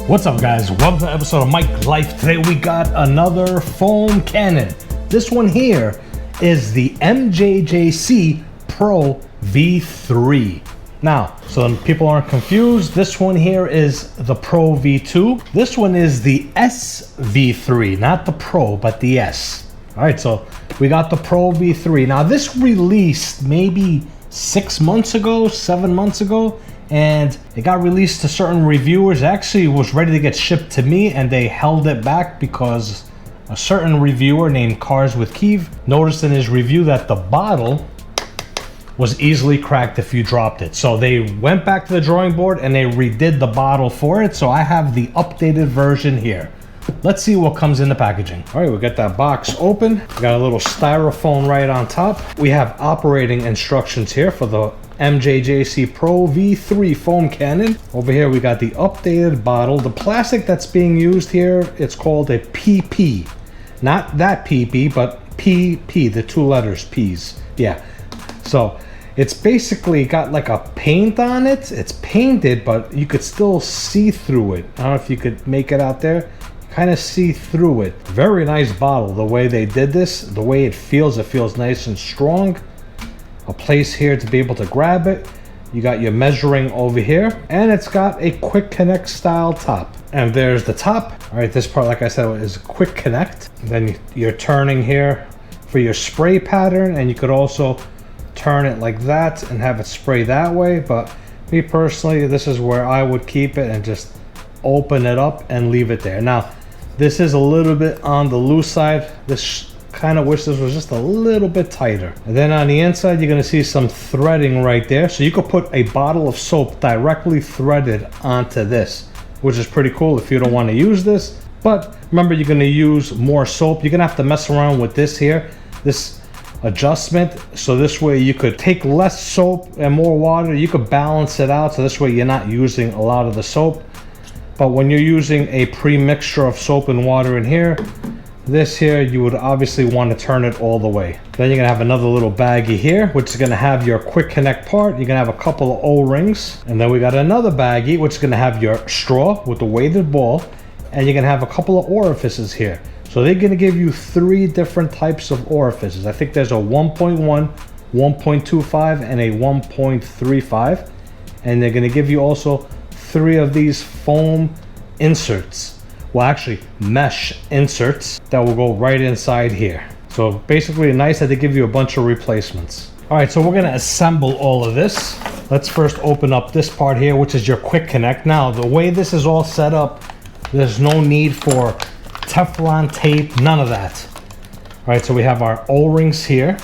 What's up, guys? Welcome to an episode of Mike Life. Today we got another foam cannon. This one here is the MJJC Pro V3. Now, so people aren't confused, this one here is the Pro V2. This one is the SV3, not the Pro, but the S. All right, so we got the Pro V3. Now, this released maybe 6 months ago, 7 months ago, and it got released to certain reviewers. Actually, it was ready to get shipped to me, and they held it back because a certain reviewer named Cars with Keeve noticed in his review that the bottle was easily cracked if you dropped it. So they went back to the drawing board and they redid the bottle for it. So I have the updated version here. Let's see what comes in the packaging. All right, we got that box open. We got a little styrofoam right on top. We have operating instructions here for the MJJC Pro V3 foam cannon. Over here we got the updated bottle. The plastic that's being used here, it's called a PP. Not that PP, but PP, the two letters, P's. Yeah. So it's basically got like a paint on it. It's painted, but you could still see through it. I don't know if you could make it out there. Kind of see through it. Very nice bottle. The way they did this, the way it feels nice and strong. A place here to be able to grab it. You got your measuring over here, and it's got a quick connect style top. And there's the top. All right, this part, like I said, is a quick connect. And then you're turning here for your spray pattern, and you could also turn it like that and have it spray that way. But me personally, this is where I would keep it and just open it up and leave it there. Now, this is a little bit on the loose side. This kind of wish this was just a little bit tighter. And then on the inside, you're going to see some threading right there. So you could put a bottle of soap directly threaded onto this, which is pretty cool if you don't want to use this. But remember, you're going to use more soap. You're going to have to mess around with this here, this adjustment. So this way you could take less soap and more water. You could balance it out. So this way you're not using a lot of the soap. But when you're using a pre-mixture of soap and water in here, this here, you would obviously want to turn it all the way. Then you're gonna have another little baggie here, which is gonna have your quick connect part. You're gonna have a couple of O-rings. And then we got another baggie, which is gonna have your straw with the weighted ball. And you're gonna have a couple of orifices here. So they're gonna give you 3 different types of orifices. I think there's a 1.1, 1.25, and a 1.35. And they're gonna give you also 3 of these foam inserts. Well, actually mesh inserts that will go right inside here. So basically nice that they give you a bunch of replacements. All right, so we're gonna assemble all of this. Let's first open up this part here, which is your quick connect. Now, the way this is all set up, there's no need for Teflon tape, none of that. All right, so we have our O-rings here.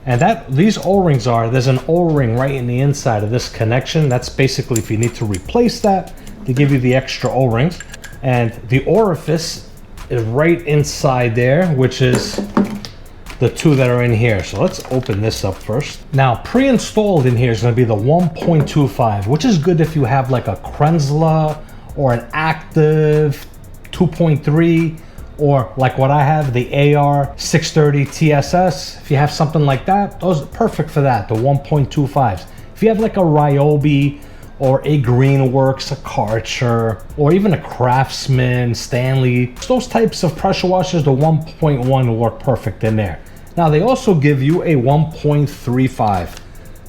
And these O-rings there's an O-ring right in the inside of this connection. That's basically if you need to replace that, they give you the extra O-rings. And the orifice is right inside there, which is the 2 that are in here. So let's open this up first. Now, pre-installed in here is gonna be the 1.25, which is good if you have like a Krenzler or an Active 2.3, or like what I have, the AR630 TSS. If you have something like that, those are perfect for that, the 1.25s. If you have like a Ryobi or a Greenworks, a Karcher, or even a Craftsman, Stanley, those types of pressure washers, the 1.1 will work perfect in there. Now, they also give you a 1.35,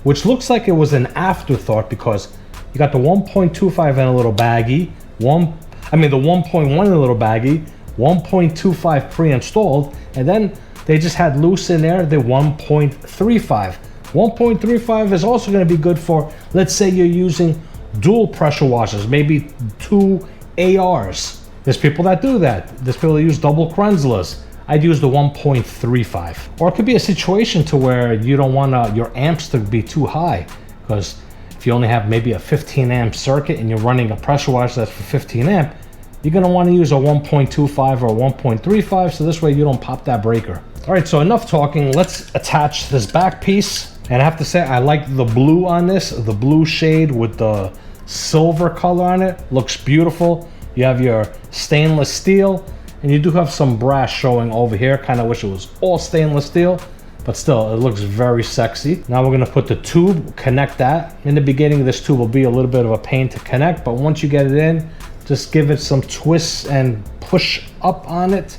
which looks like it was an afterthought because you got the 1.25 in a little baggie, the 1.1 in a little baggie, 1.25 pre-installed, and then they just had loose in there the 1.35. 1.35 is also going to be good for, let's say you're using dual pressure washers, maybe 2 ARs. There's people that do that. There's people that use double Krenzlers. I'd use the 1.35. Or it could be a situation to where you don't want your amps to be too high, because if you only have maybe a 15 amp circuit and you're running a pressure washer that's for 15 amp, you're going to want to use a 1.25 or 1.35, so this way you don't pop that breaker. All right, so enough talking. Let's attach this back piece. And I have to say, I like the blue on this, the blue shade with the silver color on it. Looks beautiful. You have your stainless steel, and you do have some brass showing over here. Kind of wish it was all stainless steel. but still, it looks very sexy. Now we're gonna put the tube, connect that. In the beginning, this tube will be a little bit of a pain to connect, but once you get it in, just give it some twists and push up on it,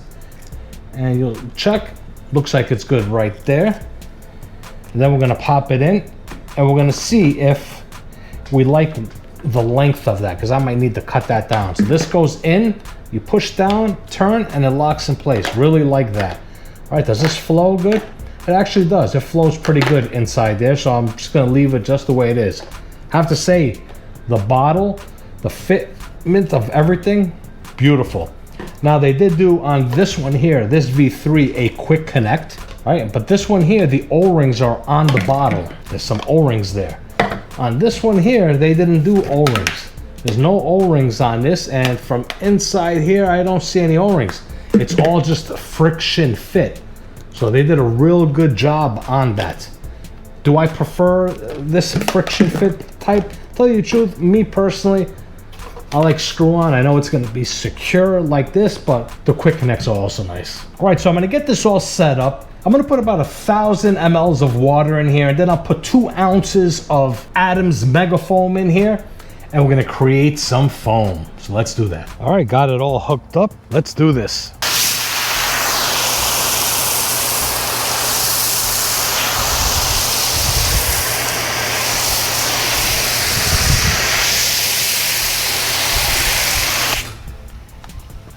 and you'll check. Looks like it's good right there. And then we're gonna pop it in, and we're gonna see if we like the length of that, because I might need to cut that down. So this goes in, you push down, turn, and it locks in place. Really like that. All right, does this flow good? It actually does. It flows pretty good inside there, so I'm just gonna leave it just the way it is. I have to say, the bottle, the fitment of everything, beautiful. Now they did do on this one here, this V3, a quick connect, right? But this one here, the O-rings are on the bottle. There's some O-rings there. On this one here, they didn't do O-rings. There's no O-rings on this, and from inside here, I don't see any O-rings. It's all just a friction fit. So they did a real good job on that. Do I prefer this friction fit type? Tell you the truth, me personally, I like screw-on. I know it's gonna be secure like this, but the quick connects are also nice. All right, so I'm gonna get this all set up. I'm gonna put about 1,000 mLs of water in here, and then I'll put 2 ounces of Adams Mega Foam in here, and we're gonna create some foam. So let's do that. All right, got it all hooked up. Let's do this.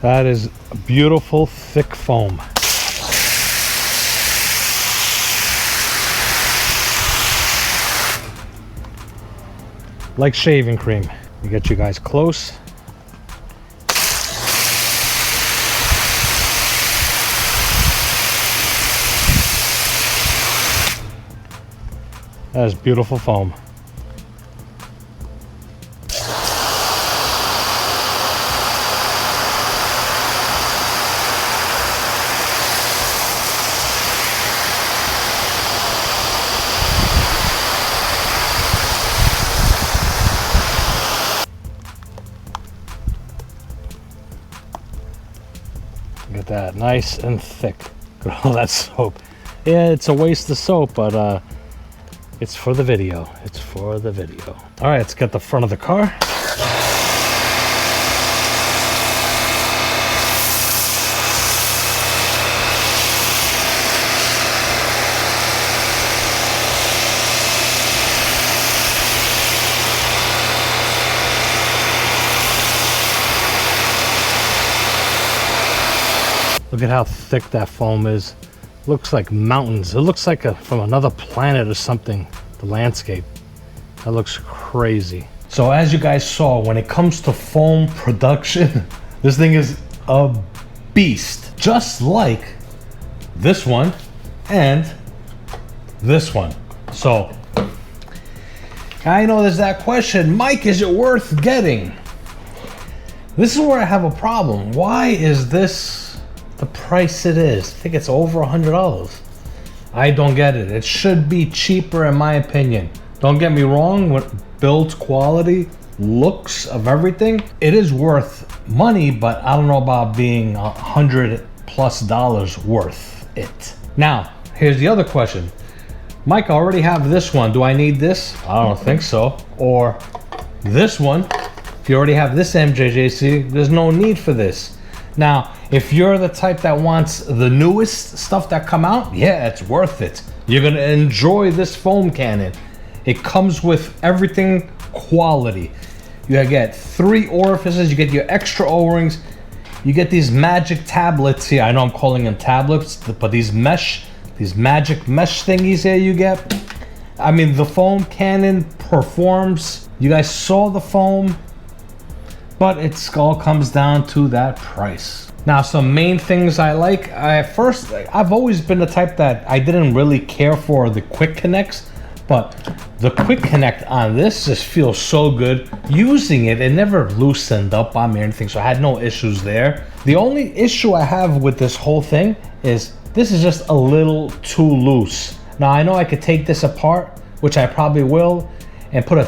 That is beautiful, thick foam. Like shaving cream. We get you guys close. That is beautiful foam. Get that nice and thick. Look at all that soap. Yeah, it's a waste of soap, but it's for the video. It's for the video. All right, let's get the front of the car. Look at how thick that foam is. Looks like mountains. It looks like from another planet or something, the landscape. That looks crazy. So as you guys saw, when it comes to foam production, this thing is a beast. Just like this one and this one. So I know there's that question, Mike, is it worth getting? This is where I have a problem. Why is this the price it is? I think it's over $100. I don't get it. It should be cheaper in my opinion. Don't get me wrong, with build quality, looks of everything, it is worth money, but I don't know about being $100+ worth it. Now, here's the other question. Mike, I already have this one. Do I need this? I don't think so. Or this one. If you already have this MJJC, there's no need for this. Now, if you're the type that wants the newest stuff that come out, yeah, it's worth it. You're gonna enjoy this foam cannon. It comes with everything quality. You get 3 orifices, you get your extra O-rings, you get these magic tablets here. I know I'm calling them tablets, but these magic mesh thingies here you get. I mean, the foam cannon performs. You guys saw the foam, but it all comes down to that price. Now, some main things I like. I've always been the type that I didn't really care for the quick connects, but the quick connect on this just feels so good. Using it, it never loosened up on me or anything, so I had no issues there. The only issue I have with this whole thing is this is just a little too loose. Now, I know I could take this apart, which I probably will, and put a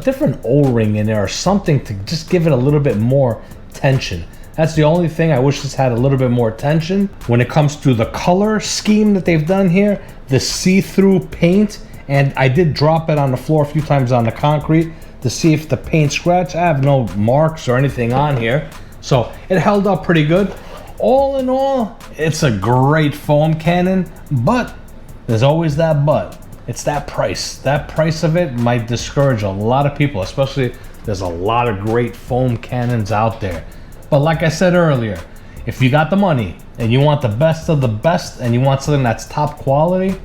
different O-ring in there or something to just give it a little bit more tension. That's the only thing. I wish this had a little bit more attention. When it comes to the color scheme that they've done here, the see-through paint, and I did drop it on the floor a few times on the concrete to see if the paint scratched. I have no marks or anything on here, so it held up pretty good. All in all, it's a great foam cannon, but there's always that but. It's that price. That price of it might discourage a lot of people, especially there's a lot of great foam cannons out there. But like I said earlier, if you got the money and you want the best of the best and you want something that's top quality,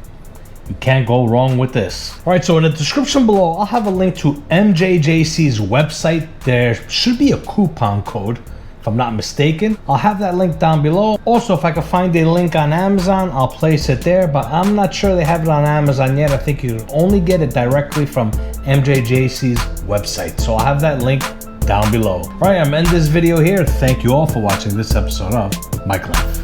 you can't go wrong with this. All right, so in the description below, I'll have a link to MJJC's website. There should be a coupon code, if I'm not mistaken. I'll have that link down below. Also, if I can find a link on Amazon, I'll place it there, but I'm not sure they have it on Amazon yet. I think you can only get it directly from MJJC's website. So I'll have that link down below. All right, I'm ending this video here. Thank you all for watching this episode of Mike Life.